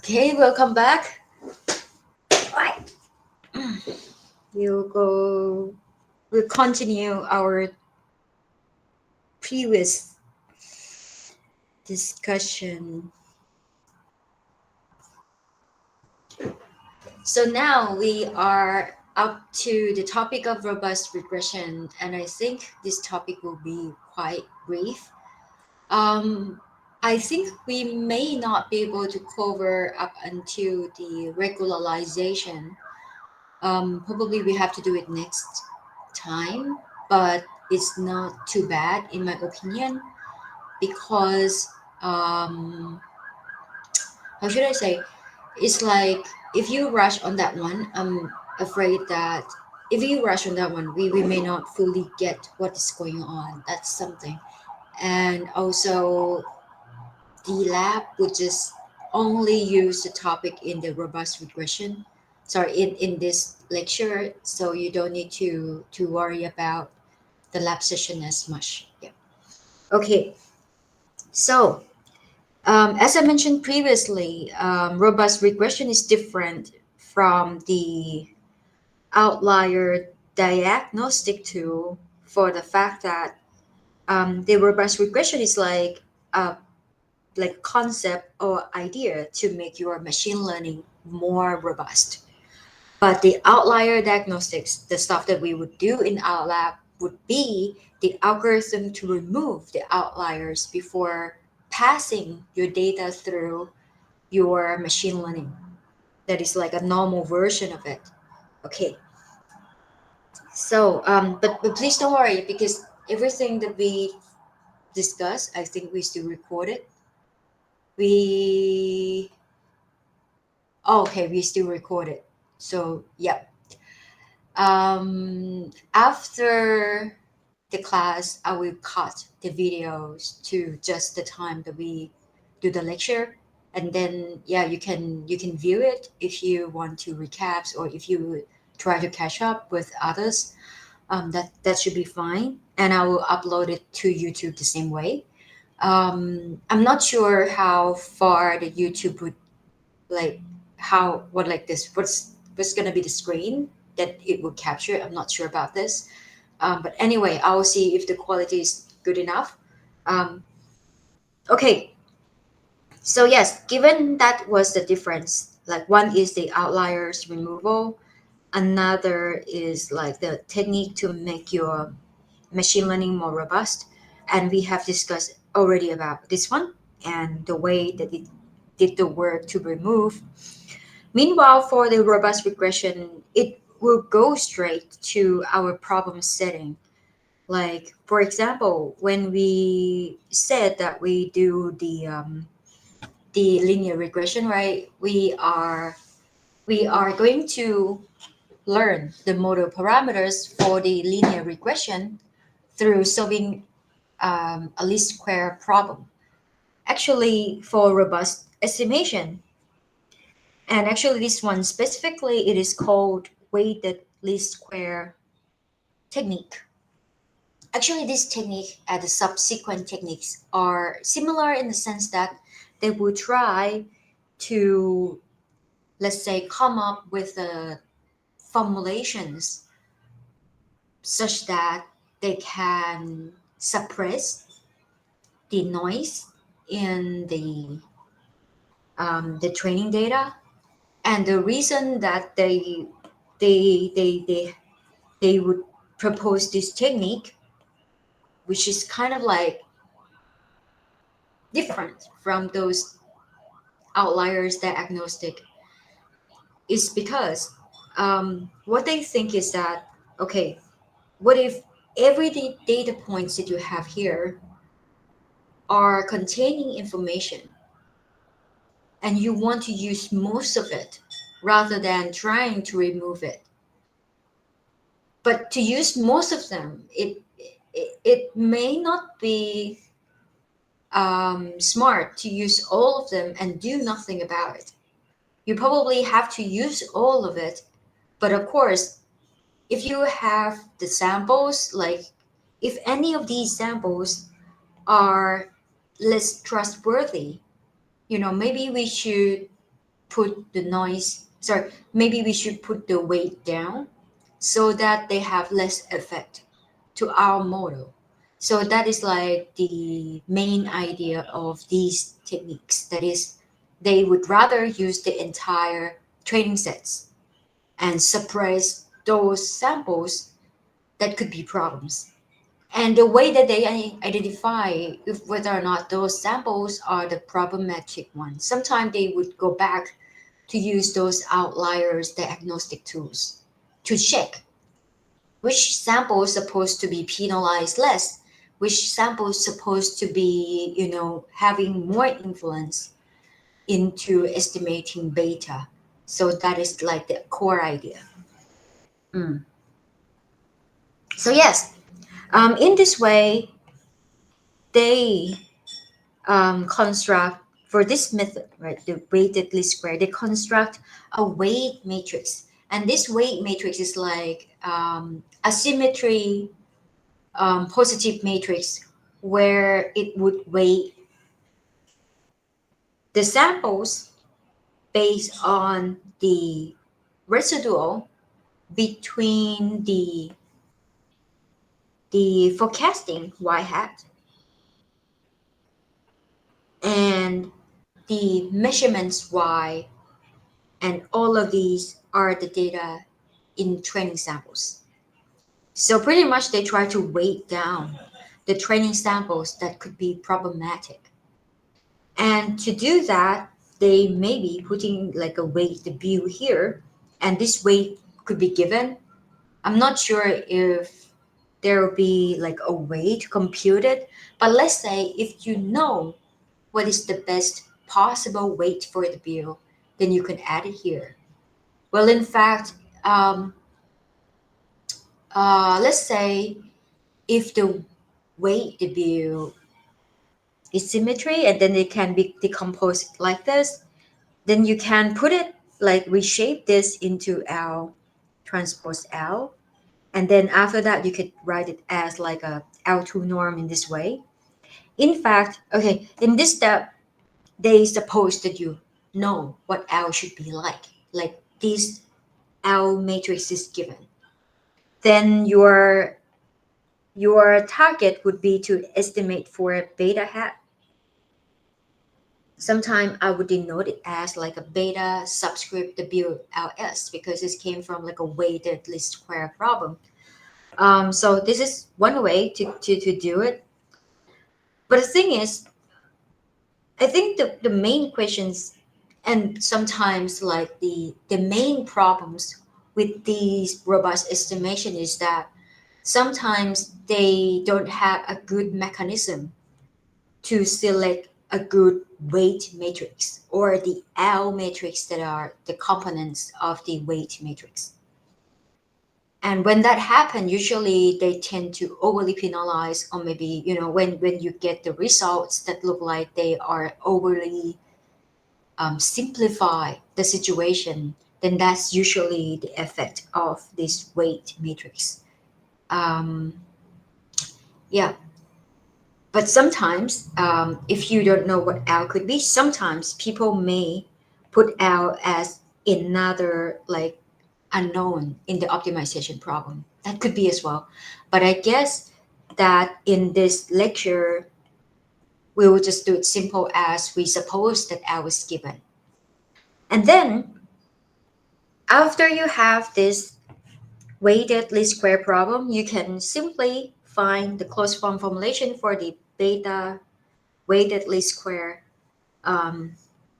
Okay, welcome back. Right. We'll continue our previous discussion. So now we are up to the topic of robust regression, and I think this topic will be quite brief. Um, I think we may not be able to cover up until the regularization. Probably we have to do it next time, but it's not too bad in my opinion because how should I say? It's like if you rush on that one, I'm afraid that if you rush on that one, we may not fully get what is going on. That's something. And also, the lab would just only use the topic in the robust regression. Sorry, in this lecture, so you don't need to worry about the lab session as much. Yeah. Okay. So as I mentioned previously, robust regression is different from the outlier diagnostic tool for the fact that the robust regression is like concept or idea to make your machine learning more robust. But the outlier diagnostics, the stuff that we would do in our lab, would be the algorithm to remove the outliers before passing your data through your machine learning. That is like a normal version of it. Okay. So, but please don't worry because everything that we discuss, I think we still record it. We okay, we still record it. So yeah. After the class, I will cut the videos to just the time that we do the lecture, and then yeah, you can view it if you want to recaps or if you try to catch up with others. That should be fine, and I will upload it to YouTube the same way. I'm not sure how far the YouTube would like how what like this what's gonna be the screen that it will capture. I'm not sure about this, but anyway, I will see if the quality is good enough. um, okay, so yes, given that was the difference, like one is the outliers removal, another is like the technique to make your machine learning more robust, and we have discussed already about this one and the way that it did the work to remove. Meanwhile, for the robust regression, it will go straight to our problem setting. Like, for example, when we said that we do the linear regression, right? We are going to learn the model parameters for the linear regression through solving a least square problem. Actually, for robust estimation, and actually, this one specifically, it is called weighted least square technique. Actually, this technique and the subsequent techniques are similar in the sense that they will try to, let's say, come up with formulations such that they can suppress the noise in the training data. And the reason that they would propose this technique, which is kind of like different from those outliers diagnostic, is because what they think is that, okay, what if every data points that you have here are containing information and you want to use most of it rather than trying to remove it? But to use most of them, it may not be smart to use all of them and do nothing about it. You probably have to use all of it, but of course, if you have the samples, like if any of these samples are less trustworthy, maybe we should put the noise, sorry, maybe we should put the weight down so that they have less effect to our model. So that is like the main idea of these techniques. That is, they would rather use the entire training sets and suppress those samples that could be problems. And the way that they identify if whether or not those samples are the problematic ones, sometimes they would go back to use those outliers diagnostic tools to check which sample is supposed to be penalized less, which sample is supposed to be, having more influence into estimating beta. So that is like the core idea. Mm. So yes, in this way, they construct for this method, right? The weighted least square. They construct a weight matrix, and this weight matrix is like a symmetry positive matrix where it would weigh the samples based on the residual between the forecasting y hat and the measurements y, and all of these are the data in training samples. So pretty much they try to weight down the training samples that could be problematic. And to do that, they may be putting like a weight view here, and this weight could be given. I'm not sure if there will be like a way to compute it, but let's say if you know what is the best possible weight for the view, then you can add it here. Well, in fact, let's say if the weight view is symmetry and then it can be decomposed like this, then you can put it like reshape this into L transpose L. And then after that, you could write it as like a L2 norm in this way. In fact, okay, in this step, they suppose that you know what L should be like this L matrix is given. Then your target would be to estimate for beta hat. Sometimes I would denote it as like a beta subscript WLS because this came from like a weighted least square problem. So this is one way to do it. But the thing is, I think the main questions and sometimes like the main problems with these robust estimation is that sometimes they don't have a good mechanism to select a good weight matrix or the L matrix that are the components of the weight matrix. And when that happens, usually they tend to overly penalize, or maybe, when you get the results that look like they are overly simplify the situation, then that's usually the effect of this weight matrix. Um, yeah. But sometimes, if you don't know what L could be, sometimes people may put L as another like unknown in the optimization problem. That could be as well. But I guess that in this lecture, we will just do it simple as we suppose that L is given. And then after you have this weighted least square problem, you can simply find the closed form formulation for the beta weighted least square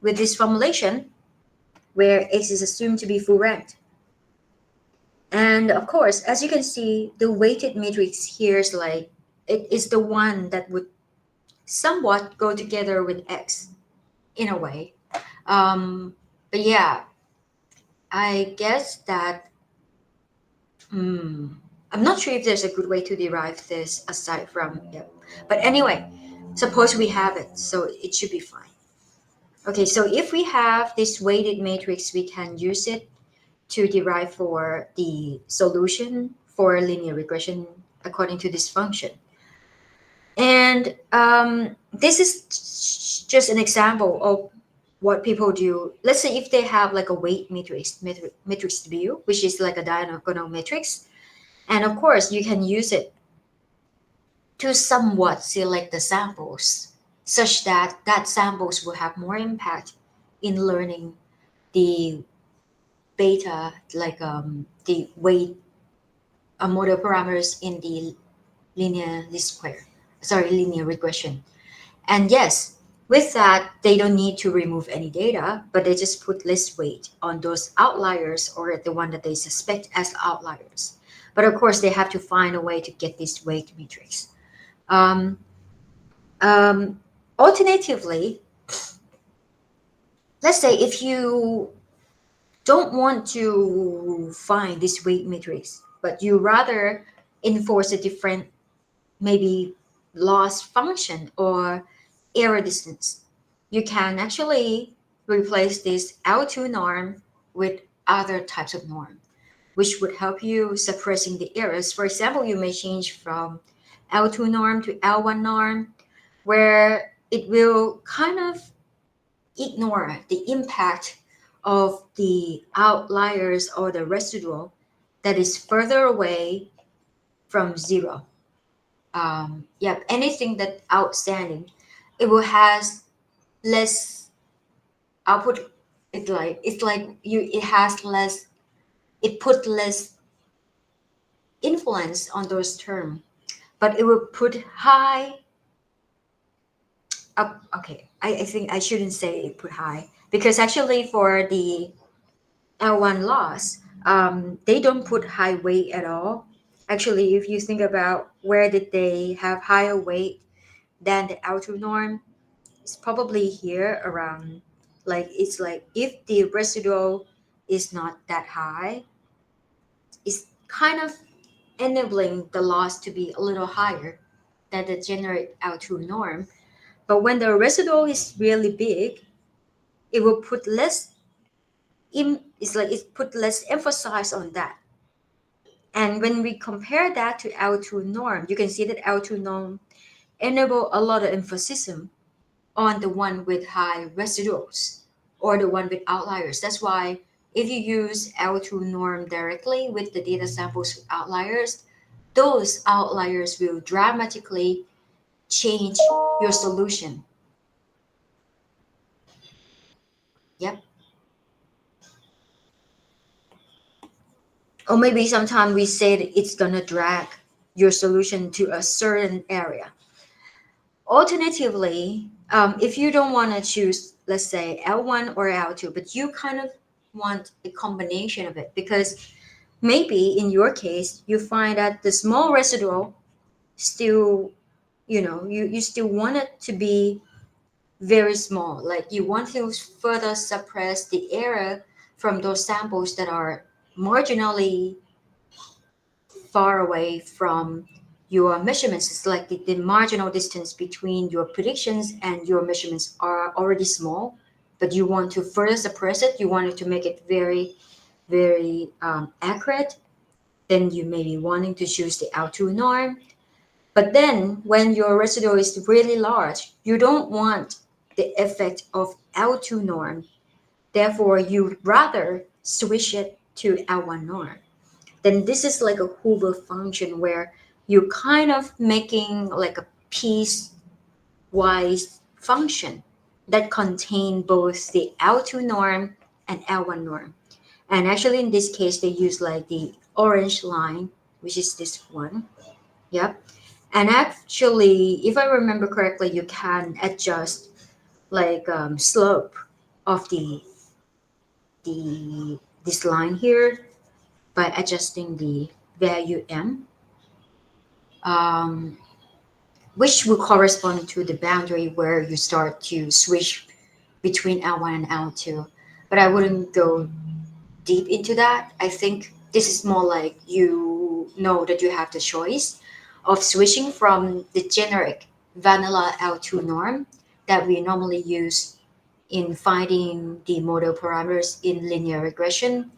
with this formulation where X is assumed to be full ranked. And of course, as you can see, the weighted matrix here is like, it is the one that would somewhat go together with X in a way. But yeah, I guess that I'm not sure if there's a good way to derive this aside from, yeah. But anyway, suppose we have it, so it should be fine. Okay, so if we have this weighted matrix, we can use it to derive for the solution for linear regression according to this function. And this is just an example of what people do, let's say if they have like a weight matrix view, which is like a diagonal matrix, and of course you can use it to somewhat select the samples such that that samples will have more impact in learning the beta, like the weight model parameters in the linear regression. And yes, with that, they don't need to remove any data, but they just put less weight on those outliers or the one that they suspect as outliers. But of course, they have to find a way to get this weight matrix. Um, Alternatively, let's say if you don't want to find this weight matrix, but you rather enforce a different, maybe loss function or error distance, you can actually replace this L2 norm with other types of norm, which would help you suppressing the errors. For example, you may change from L2 norm to L1 norm, where it will kind of ignore the impact of the outliers or the residual that is further away from zero. Yep, anything that outstanding, it will has less output. It has less, it put less influence on those terms, but it will put high up. Okay, I think I shouldn't say it put high, because actually for the L1 loss, they don't put high weight at all. Actually, if you think about where did they have higher weight than the L2 norm, it's probably here around, like it's like if the residual is not that high, it's kind of enabling the loss to be a little higher than the generate L2 norm. But when the residual is really big, it will put less it's like it put less emphasis on that. And when we compare that to L2 norm, you can see that L2 norm enable a lot of emphasis on the one with high residuals or the one with outliers. That's why if you use L2 norm directly with the data samples with outliers, those outliers will dramatically change your solution. Yep. Or maybe sometimes we say that it's gonna drag your solution to a certain area. Alternatively, if you don't want to choose, let's say L1 or L2, but you kind of want a combination of it, because maybe in your case, you find that the small residual still, you still want it to be very small. Like you want to further suppress the error from those samples that are marginally far away from your measurements. It's like the marginal distance between your predictions and your measurements are already small, but you want to further suppress it. You want it to make it very, very accurate. Then you may be wanting to choose the L2 norm. But then when your residual is really large, you don't want the effect of L2 norm. Therefore, you'd rather switch it to L1 norm. Then this is like a Hoover function where you're kind of making like a piecewise function that contain both the L2 norm and L1 norm. And actually in this case, they use like the orange line, which is this one. Yep. And actually, if I remember correctly, you can adjust like slope of the this line here by adjusting the value m, um, which will correspond to the boundary where you start to switch between L1 and L2. But I wouldn't go deep into that. I think this is more like you know that you have the choice of switching from the generic vanilla L2 norm that we normally use in finding the model parameters in linear regression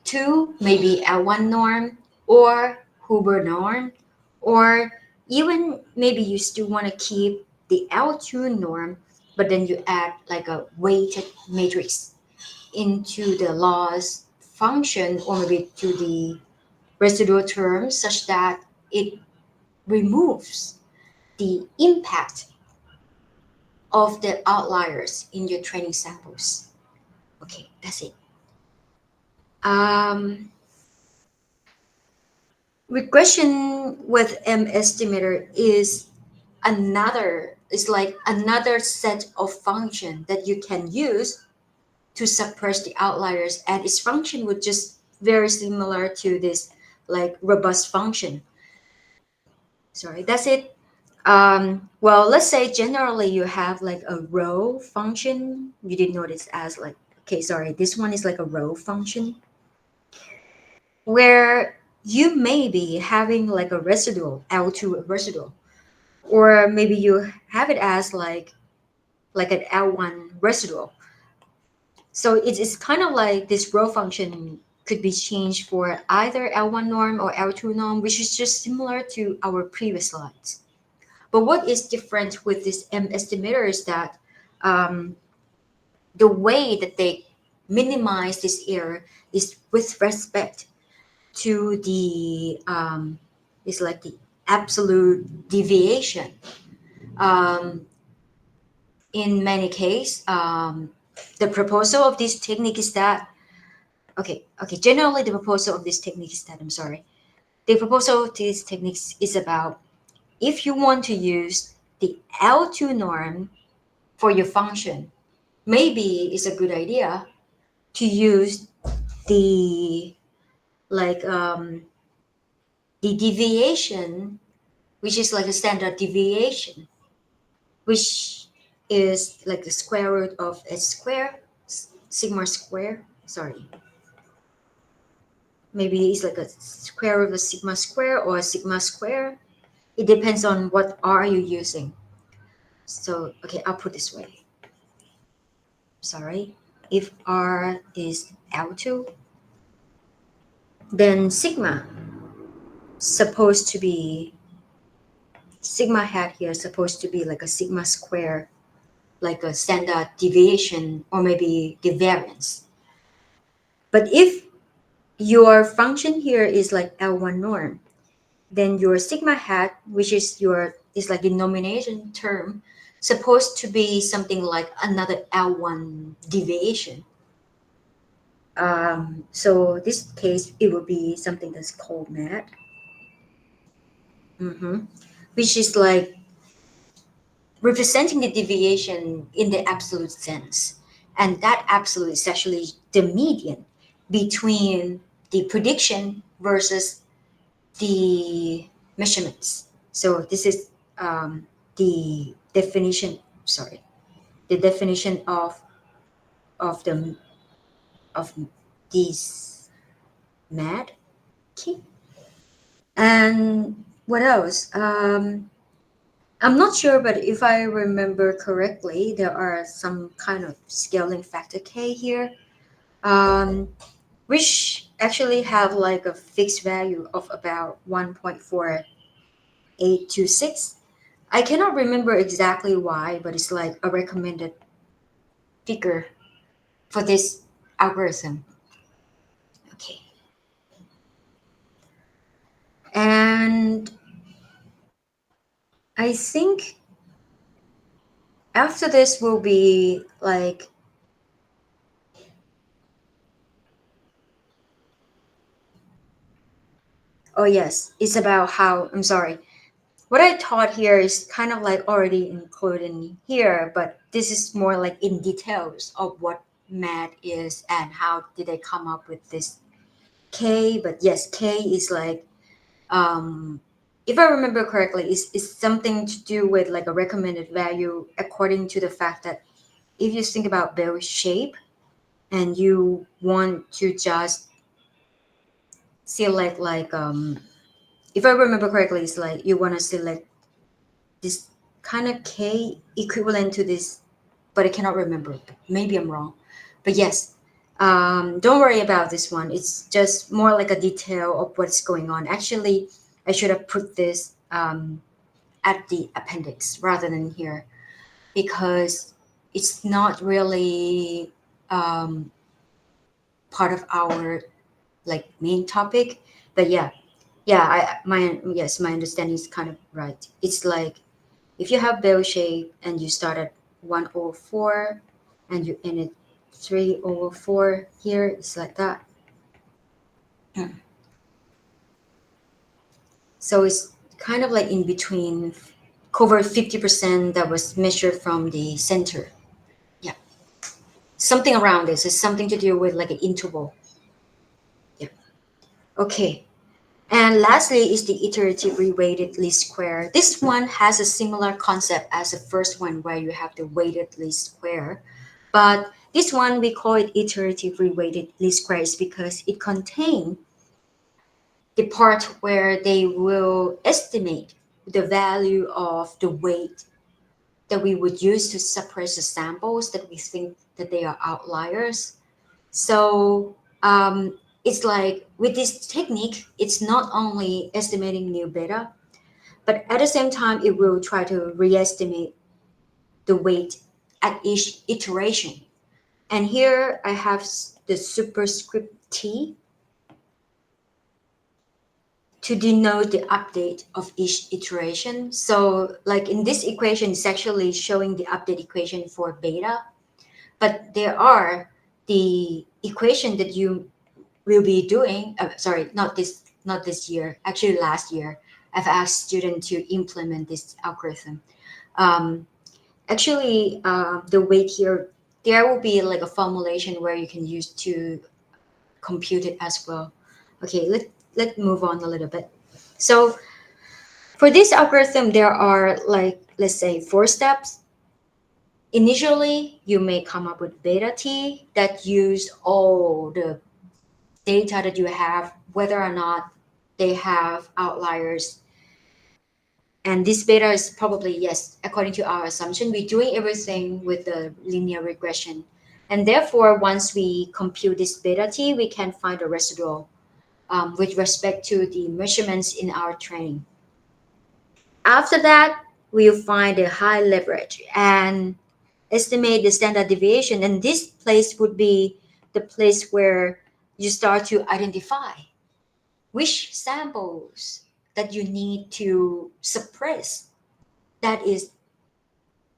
to maybe L1 norm or Huber norm, or even maybe you still want to keep the L2 norm but then you add like a weighted matrix into the loss function or maybe to the residual term such that it removes the impact of the outliers in your training samples. Okay, that's it. Um, Regression with M-estimator is like another set of function that you can use to suppress the outliers, and its function would just very similar to this like robust function. Sorry, that's it. Well, let's say generally you have like a row function. You did notice as like, okay, sorry, this one is like a row function where you may be having like a residual, L2 residual, or maybe you have it as like an L1 residual. So it's kind of like this row function could be changed for either L1 norm or L2 norm, which is just similar to our previous slides. But what is different with this M-estimator is that um, the way that they minimize this error is with respect to the is like the absolute deviation. Um, in many cases, the proposal of this technique is that generally the proposal of this technique is that I'm sorry. The proposal of this technique is about if you want to use the L2 norm for your function, maybe it's a good idea to use the like the deviation, which is like a standard deviation, which is like the square root of s square, sigma square. Sorry, maybe it's like a square root of sigma square or a sigma square. It depends on what r you're using. So okay, I'll put this way. Sorry, if r is L2, then sigma hat here is supposed to be like a sigma square, like a standard deviation or maybe the variance. But if your function here is like L1 norm, then your sigma hat, which is like the nomination term, supposed to be something like another L1 deviation. So this case, it will be something that's called MAT, which is like representing the deviation in the absolute sense. And that absolute is actually the median between the prediction versus the measurements. So this is the definition, sorry, the definition of the of these MAD. Okay. And what else? I'm not sure, but if I remember correctly, there are some kind of scaling factor K here, um, which actually have like a fixed value of about 1.4826. I cannot remember exactly why, but it's like a recommended figure for this algorithm. Okay. And I think after this will be like, oh yes, it's about how, I'm sorry. What I taught here is kind of like already included in here, but this is more like in details of what math is and how did they come up with this K. But yes, K is like, if I remember correctly, is something to do with like a recommended value according to the fact that if you think about bell shape and you want to just select like if I remember correctly, it's like you want to select this kind of K equivalent to this, but I cannot remember. Maybe I'm wrong. But yes, don't worry about this one. It's just more like a detail of what's going on. Actually, I should have put this at the appendix rather than here because it's not really part of our like main topic. But yeah, my understanding is kind of right. It's like if you have bell shape and you start at 1 over 4 and you end at 3 over 4, here it's like that. So it's kind of like in between, cover 50% that was measured from the center. Yeah, something around this is something to do with like an interval. Yeah. Okay. And lastly is the iterative reweighted least square. This one has a similar concept as the first one where you have the weighted least square. But this one we call it iterative reweighted least squares because it contains the part where they will estimate the value of the weight that we would use to suppress the samples that we think that they are outliers. So it's like with this technique, it's not only estimating new beta, but at the same time, it will try to re-estimate the weight at each iteration. And here I have the superscript T to denote the update of each iteration. So like in this equation, it's actually showing the update equation for beta, but there are the equation that you will be doing. Sorry, not this year. Actually, last year, I've asked students to implement this algorithm. Um, the weight here, there will be like a formulation where you can use to compute it as well. Okay, let's move on a little bit. So for this algorithm, there are like, let's say 4 steps. Initially, you may come up with beta t that use all the data that you have, whether or not they have outliers. And this beta is probably, yes, according to our assumption, we're doing everything with the linear regression. And therefore, once we compute this beta t, we can find a residual with respect to the measurements in our training. After that, we'll find a high leverage and estimate the standard deviation. And this place would be the place where you start to identify which samples that you need to suppress. That is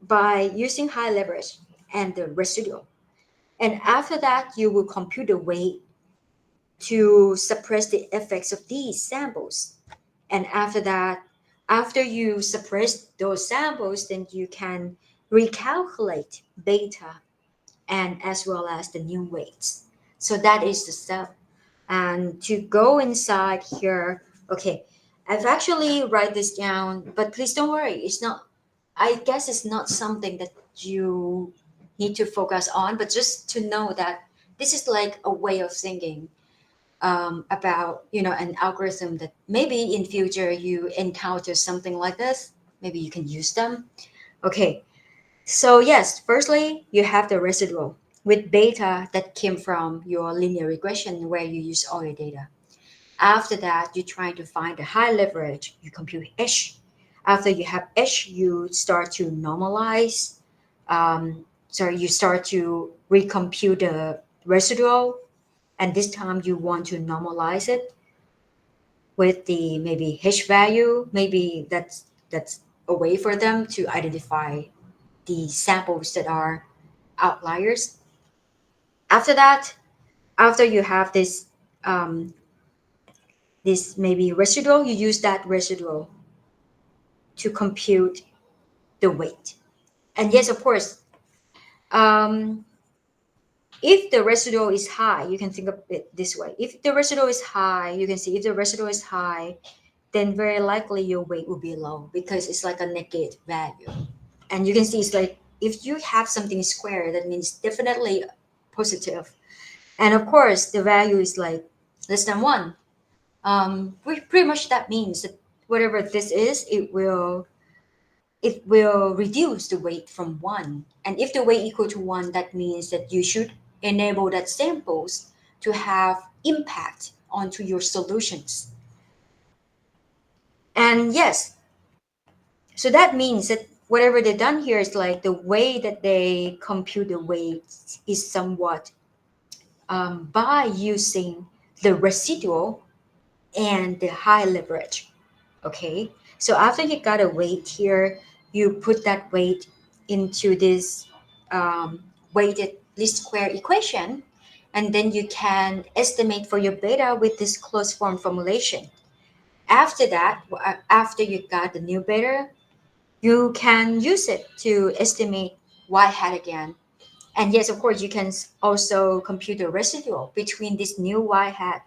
by using high leverage and the residual. And after that, you will compute the weight to suppress the effects of these samples. And after that, after you suppress those samples, then you can recalculate beta and as well as the new weights. So that is the step. And to go inside here, okay, I've actually write this down, but please don't worry. It's not, I guess it's not something that you need to focus on, but just to know that this is like a way of thinking about, an algorithm that maybe in future you encounter something like this. Maybe you can use them. Okay, so yes, firstly, you have the residual with beta that came from your linear regression where you use all your data. After that, you're trying to find the high leverage, you compute H. After you have H, you start to normalize. You start to recompute the residual, and this time you want to normalize it with the maybe H value. Maybe that's a way for them to identify the samples that are outliers. After that, after you have this maybe residual, you use that residual to compute the weight. And yes, of course, um, if the residual is high, you can think of it this way. If the residual is high, you can see if the residual is high, then very likely your weight will be low because it's like a negative value. And you can see it's like if you have something square, that means definitely positive. And of course, the value is like less than 1. Pretty much that means that whatever this is, it will reduce the weight from 1. And if the weight equal to 1, that means that you should enable that samples to have impact onto your solutions. And yes, so that means that whatever they've done here is like the way that they compute the weights is somewhat by using the residual and the high leverage. Okay, so after you got a weight here, you put that weight into this weighted least square equation, and then you can estimate for your beta with this closed form formulation. After that, after you got the new beta, you can use it to estimate y hat again. And yes, of course, you can also compute the residual between this new y hat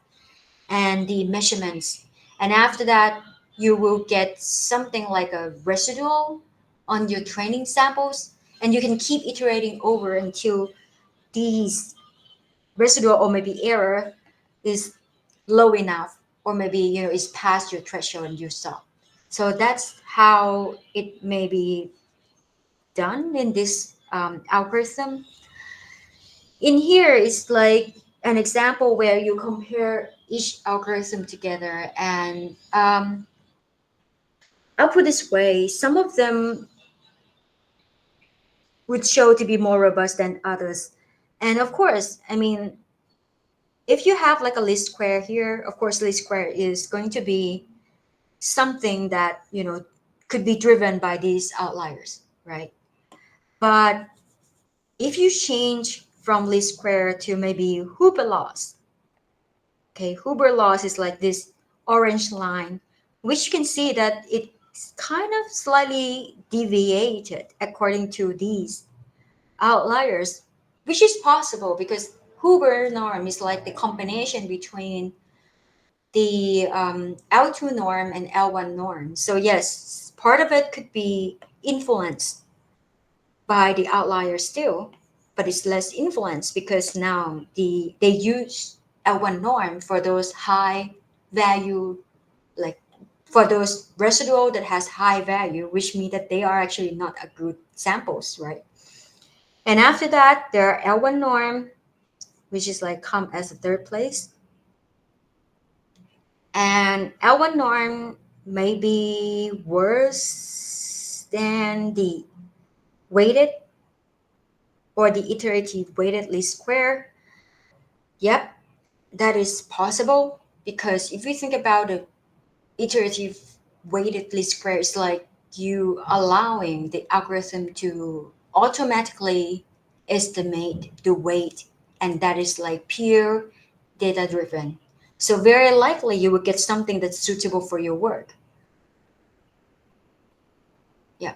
and the measurements. And after that, you will get something like a residual on your training samples, and you can keep iterating over until these residual or maybe error is low enough, or maybe is past your threshold and you stop. So that's how it may be done in this algorithm. In here is like an example where you compare each algorithm together, and I'll put this way, some of them would show to be more robust than others. And of course, I mean, if you have like a least square here, of course least square is going to be something that could be driven by these outliers, right? But if you change from least square to maybe Huber laws, okay, Huber laws is like this orange line, which you can see that it's kind of slightly deviated according to these outliers, which is possible because Huber norm is like the combination between the L2 norm and L1 norm. So yes, part of it could be influenced by the outlier still, but it's less influence because now they use L1 norm for those high value, like for those residual that has high value, which means that they are actually not a good samples, right? And after that, there are L1 norm, which is like come as a third place. And L1 norm may be worse than the weighted or the iterative weighted least square. Yep, that is possible because if you think about the iterative weighted least square, it's like you allowing the algorithm to automatically estimate the weight, and that is like pure data driven. So very likely you will get something that's suitable for your work. Yeah.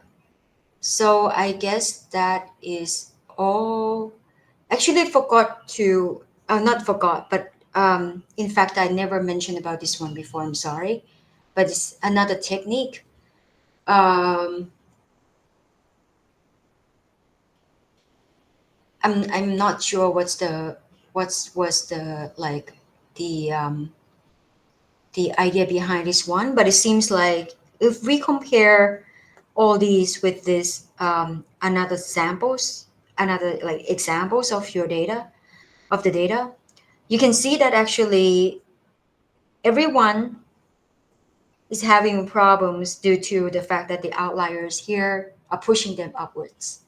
So I guess that is all. Actually, I forgot to, not forgot, but in fact, I never mentioned about this one before. I'm sorry, but it's another technique. Um, I'm not sure what's was the like the idea behind this one, but it seems like if we compare all these with this another samples, another like examples of your data of the data, you can see that actually everyone is having problems due to the fact that the outliers here are pushing them upwards.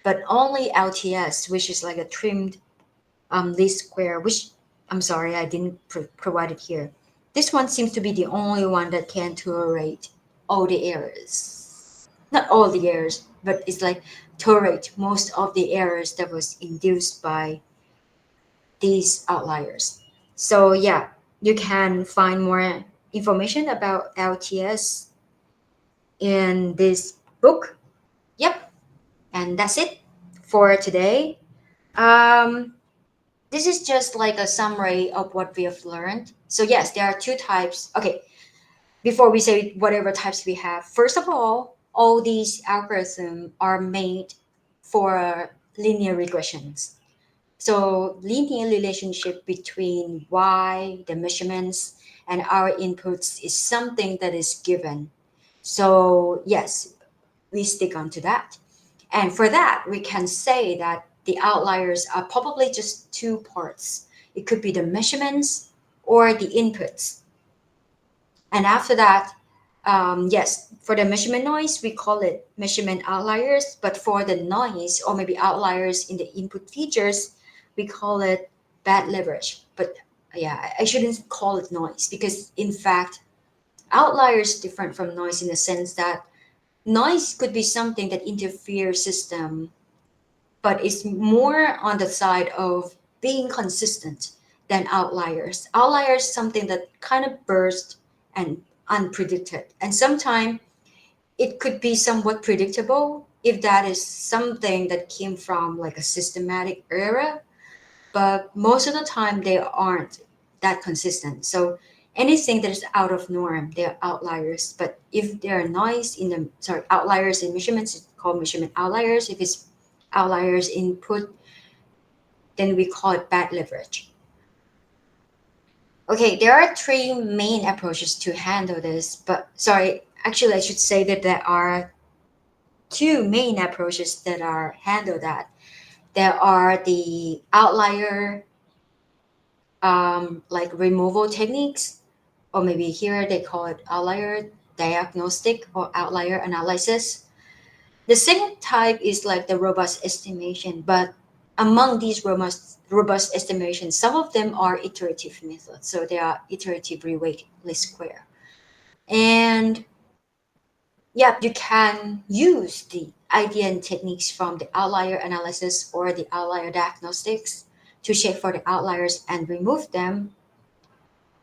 But only LTS, which is like a trimmed least square, which I'm sorry, I didn't provide it here. This one seems to be the only one that can tolerate all the errors. Not all the errors, but it's like tolerate most of the errors that was induced by these outliers. So yeah, you can find more information about LTS in this book. Yep, and that's it for today. Um, this is just like a summary of what we have learned. So yes, there are two types. Okay, before we say whatever types we have, first of all these algorithms are made for linear regressions. So linear relationship between y, the measurements, and our inputs is something that is given. So yes, we stick on to that. And for that, we can say that the outliers are probably just two parts. It could be the measurements or the inputs. And after that, yes, for the measurement noise, we call it measurement outliers, but for the noise or maybe outliers in the input features, we call it bad leverage. But yeah, I shouldn't call it noise because in fact, outliers different from noise in the sense that noise could be something that interferes system, but it's more on the side of being consistent than outliers. Outliers something that kind of burst and unpredicted, and sometimes it could be somewhat predictable if that is something that came from like a systematic error, but most of the time they aren't that consistent. So anything that is out of norm, they're outliers. But if there are noise in the outliers in measurements, it's called measurement outliers. If it's outliers input, then we call it bad leverage. Okay, there are three main approaches to handle this, but sorry, actually I should say that there are two main approaches that are handle that. There are the outlier like removal techniques, or maybe here they call it outlier diagnostic or outlier analysis. The second type is like the robust estimation, but among these robust estimations, some of them are iterative methods. So they are iterative reweight least square. And yeah, you can use the idea and techniques from the outlier analysis or the outlier diagnostics to check for the outliers and remove them.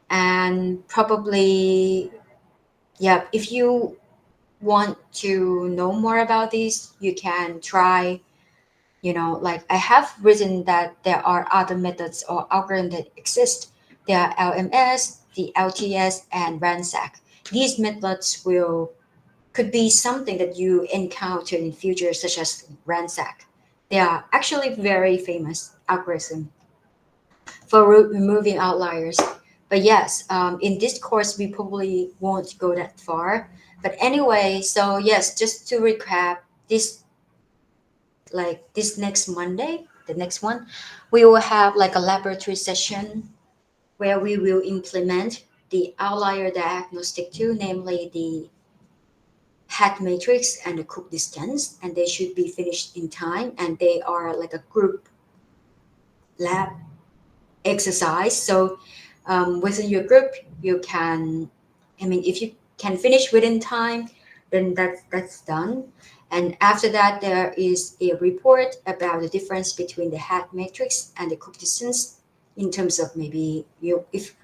And probably, yeah, if you want to know more about this, you can try, like I have written that there are other methods or algorithms that exist. There are LMS, the LTS, and ransack. These methods could be something that you encounter in future, such as ransack. They are actually very famous algorithm for removing outliers. But yes, in this course, we probably won't go that far. But anyway, so yes, just to recap, this next Monday, the next one, we will have like a laboratory session where we will implement the outlier diagnostic tool, namely the hat matrix and the cook distance, and they should be finished in time. And they are like a group lab exercise. So within your group, you can, I mean, if you can finish within time, then that's done. And after that, there is a report about the difference between the hat matrix and the cook distance in terms of maybe if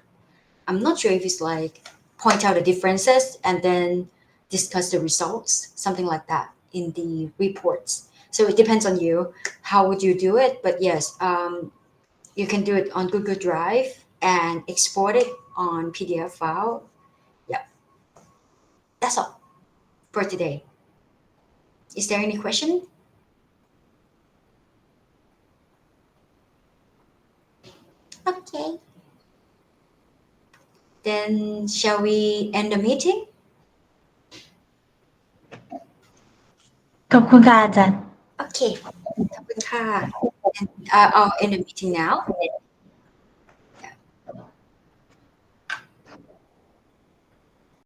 I'm not sure if it's like point out the differences and then discuss the results, something like that in the reports. So it depends on you. How would you do it? But yes, you can do it on Google Drive and export it on PDF file. Yeah, that's all for today. Is there any question? Okay. Then shall we end the meeting? ขอบคุณค่ะอาจารย์ Okay. ขอบคุณค่ะ. And I'll end the meeting now.